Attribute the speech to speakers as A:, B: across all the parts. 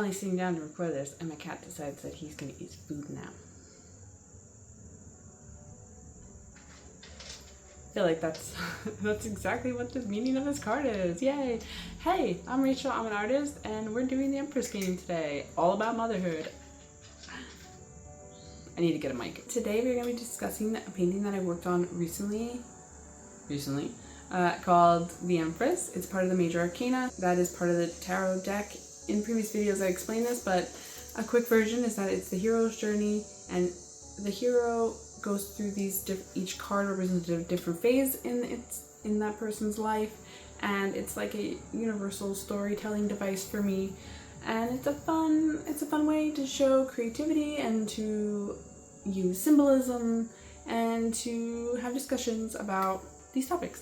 A: finally sitting down to record this, and my cat decides that he's gonna eat food now. I feel like that's exactly what the meaning of this card is. Yay! Hey, I'm Rachel, I'm an artist, and we're doing the Empress painting today, all about motherhood. I need to get a mic. Today we're going to be discussing a painting that I worked on recently, called the Empress. It's part of the Major Arcana. That is part of the tarot deck. In previous videos I explained this, but a quick version is that it's the hero's journey, and the hero goes through these each card represents a different phase in that person's life, and it's like a universal storytelling device for me, and it's a fun way to show creativity and to use symbolism and to have discussions about these topics.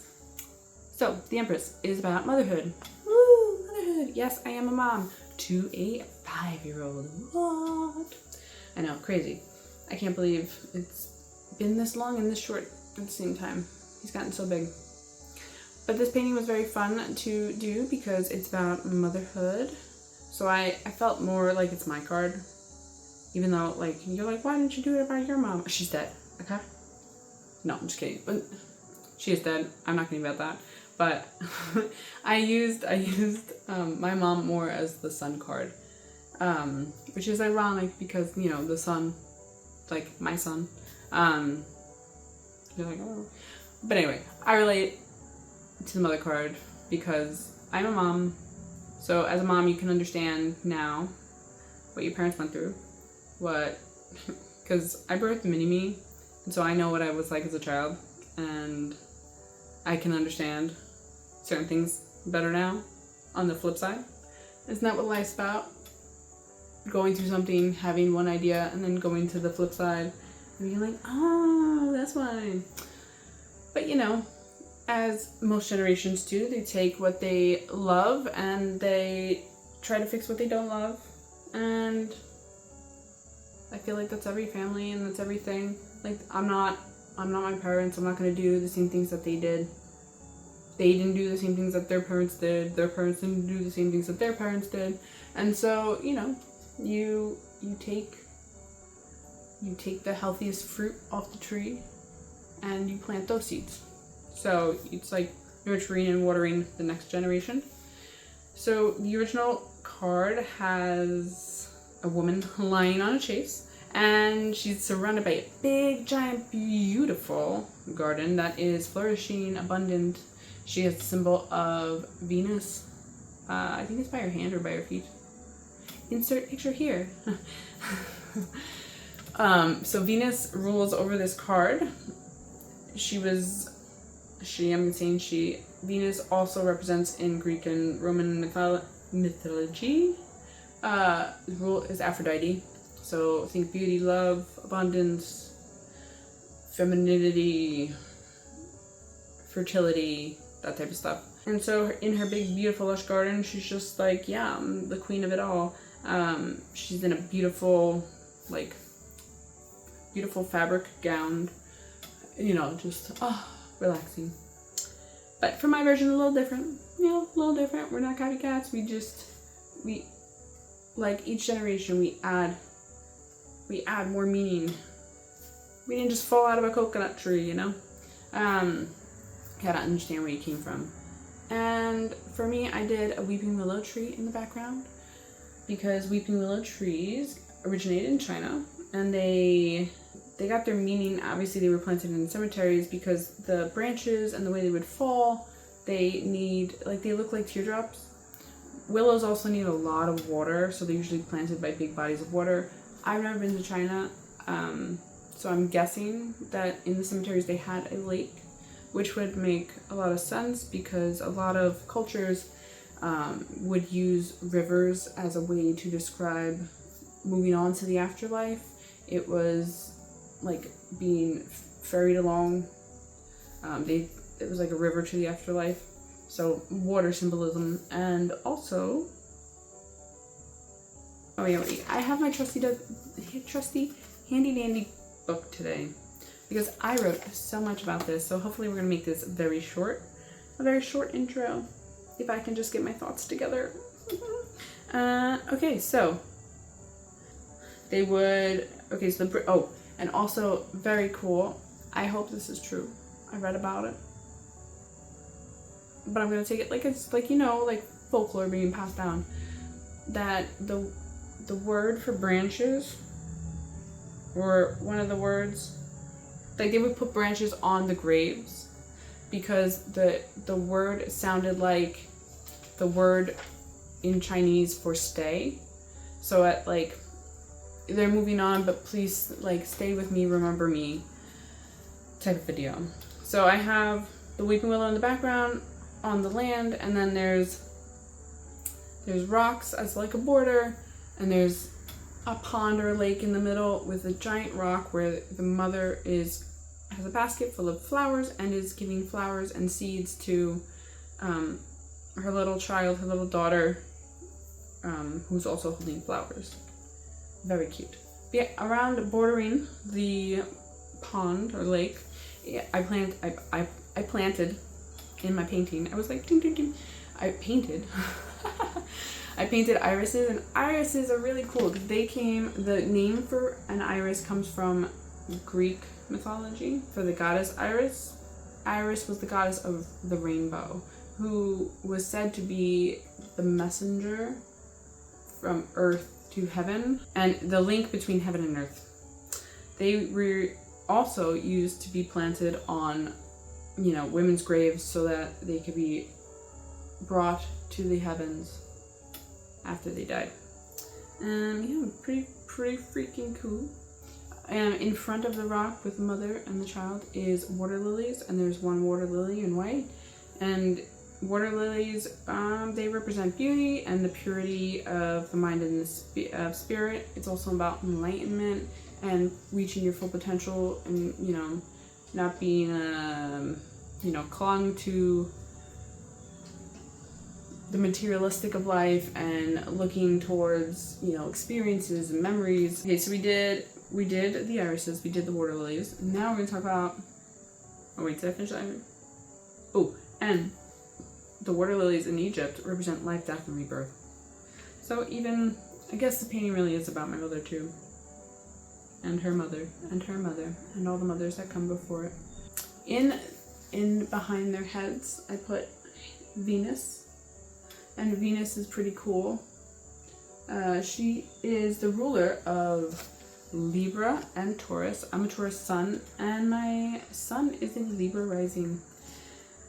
A: So the Empress is about motherhood. Woo, motherhood. Yes, I am a mom to a 5-year-old. What? I know, crazy. I can't believe it's been this long and this short at the same time. He's gotten so big. But this painting was very fun to do because it's about motherhood. So I felt more like it's my card. Even though, like, you're like, why didn't you do it about your mom? She's dead, okay? No, I'm just kidding. But she is dead. I'm not kidding about that. But I used my mom more as the sun card. Which is ironic because, you know, the sun, like my son. You're like, oh. But anyway, I relate to the mother card because I'm a mom. So as a mom, you can understand now what your parents went through. Because I birthed mini-me, and so I know what I was like as a child, and I can understand certain things better now. On the flip side, isn't that what life's about? Going through something, having one idea, and then going to the flip side, and being like, oh, that's why. But you know, as most generations do, they take what they love and they try to fix what they don't love, and I feel like that's every family and that's everything. Like, I'm not my parents. I'm not going to do the same things that they did. They didn't do the same things that their parents did. Their parents didn't do the same things that their parents did. And so, you know, you take the healthiest fruit off the tree and you plant those seeds. So it's like nurturing and watering the next generation. So the original card has a woman lying on a chase, and she's surrounded by a big, giant, beautiful garden that is flourishing, abundant. She has the symbol of Venus. I think it's by her hand or by her feet. Insert picture here. So Venus rules over this card. Venus also represents in Greek and Roman mythology. Rule is Aphrodite. So think beauty, love, abundance, femininity, fertility, that type of stuff. And so in her big, beautiful, lush garden, she's just like, yeah, I'm the queen of it all. She's in a beautiful fabric gown, you know, just, relaxing. But for my version, a little different. You know, a little different. We're not copycats. We like each generation, we add more meaning. We didn't just fall out of a coconut tree, you know? Gotta understand where you came from. And for me, I did a weeping willow tree in the background because weeping willow trees originated in China, and they got their meaning. Obviously, they were planted in cemeteries because the branches and the way they would fall, they look like teardrops. Willows also need a lot of water, so they're usually planted by big bodies of water. I've never been to China, so I'm guessing that in the cemeteries they had a lake, which would make a lot of sense because a lot of cultures would use rivers as a way to describe moving on to the afterlife. It was like being ferried along. It was like a river to the afterlife. So water symbolism. And also, I have my trusty handy dandy book today because I wrote so much about this. So hopefully we're gonna make this a very short intro if I can just get my thoughts together. Okay, so they would, okay, so oh, and also very cool. I hope this is true. I read about it, but I'm gonna take it like it's like, you know, like folklore being passed down. That the word for branches, or one of the words, like they would put branches on the graves because the word sounded like the word in Chinese for stay. So at like, they're moving on, but please like stay with me, remember me type of video. So I have the weeping willow in the background on the land, and then there's rocks as like a border, and there's a pond or a lake in the middle with a giant rock where the mother has a basket full of flowers and is giving flowers and seeds to her little child, her little daughter, who's also holding flowers. Very cute. But yeah, around bordering the pond or lake, yeah, I planted in my painting. I was like, ding, ding, ding. I painted irises, and irises are really cool because the name for an iris comes from Greek mythology for the goddess Iris. Iris was the goddess of the rainbow, who was said to be the messenger from earth to heaven, and the link between heaven and earth. They were also used to be planted on, you know, women's graves so that they could be brought to the heavens after they died. Yeah, pretty freaking cool. In front of the rock with the mother and the child is water lilies, and there's one water lily in white. And water lilies, they represent beauty and the purity of the mind and the spirit. It's also about enlightenment and reaching your full potential, and, you know, not being, you know, clung to the materialistic of life and looking towards, you know, experiences and memories. Okay, so we did the irises, we did the water lilies. Now we're gonna talk about, oh wait, did I finish that? Oh, and the water lilies in Egypt represent life, death, and rebirth. So even, I guess the painting really is about my mother too. And her mother, and her mother, and all the mothers that come before it. In behind their heads, I put Venus. And Venus is pretty cool. She is the ruler of Libra and Taurus. I'm a Taurus sun, and my sun is in Libra rising.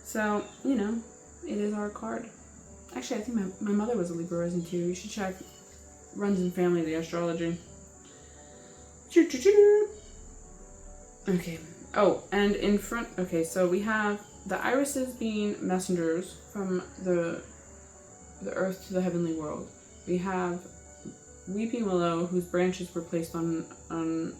A: So, you know, it is our card. Actually, I think my mother was a Libra rising too. You should check Runs in Family, the astrology. Okay. Oh, and in front, okay, so we have the irises being messengers from the earth to the heavenly world. We have weeping willow, whose branches were placed on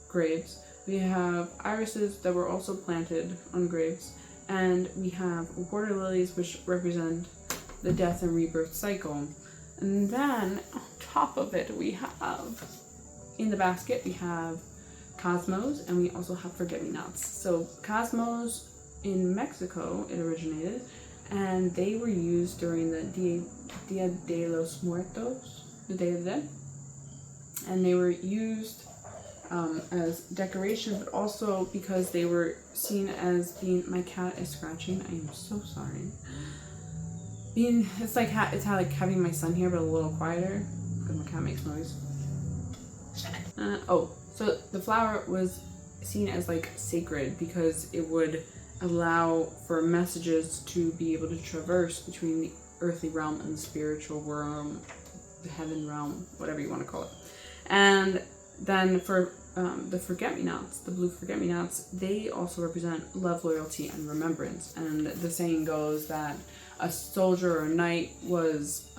A: graves. We have irises that were also planted on graves. And we have water lilies, which represent the death and rebirth cycle. And then on top of it, we have, in the basket, we have cosmos, and we also have forget-me-nots. So cosmos, in Mexico, it originated, and they were used during the Dia de los Muertos, the Day of the Dead. And they were used as decoration, but also because they were seen as being, my cat is scratching, I am so sorry. It's like having my son here, but a little quieter, because my cat makes noise. So the flower was seen as like sacred because it would allow for messages to be able to traverse between the earthly realm and the spiritual realm, the heaven realm, whatever you want to call it. And then for the forget-me-nots, the blue forget-me-nots, they also represent love, loyalty, and remembrance. And the saying goes that a soldier or a knight was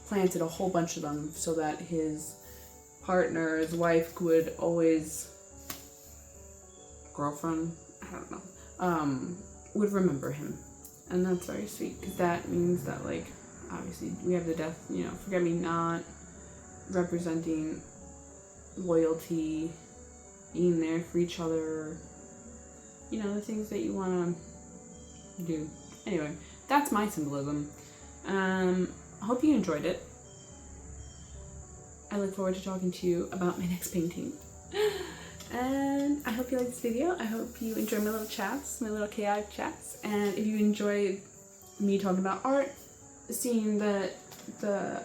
A: planted a whole bunch of them so that his partner, his wife, would always, girlfriend, I don't know, would remember him. And that's very sweet, because that means that, like, obviously we have the death, you know, forget-me-not, representing loyalty, being there for each other, you know, the things that you want to do. Anyway, that's my symbolism. I hope you enjoyed it. I look forward to talking to you about my next painting. And I hope you liked this video. I hope you enjoy my little chats, my little chaotic chats. And if you enjoyed me talking about art, seeing the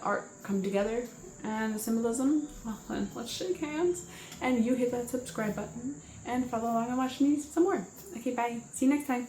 A: art come together and the symbolism, well then let's shake hands. And you hit that subscribe button and follow along and watch me some more. Okay, bye. See you next time.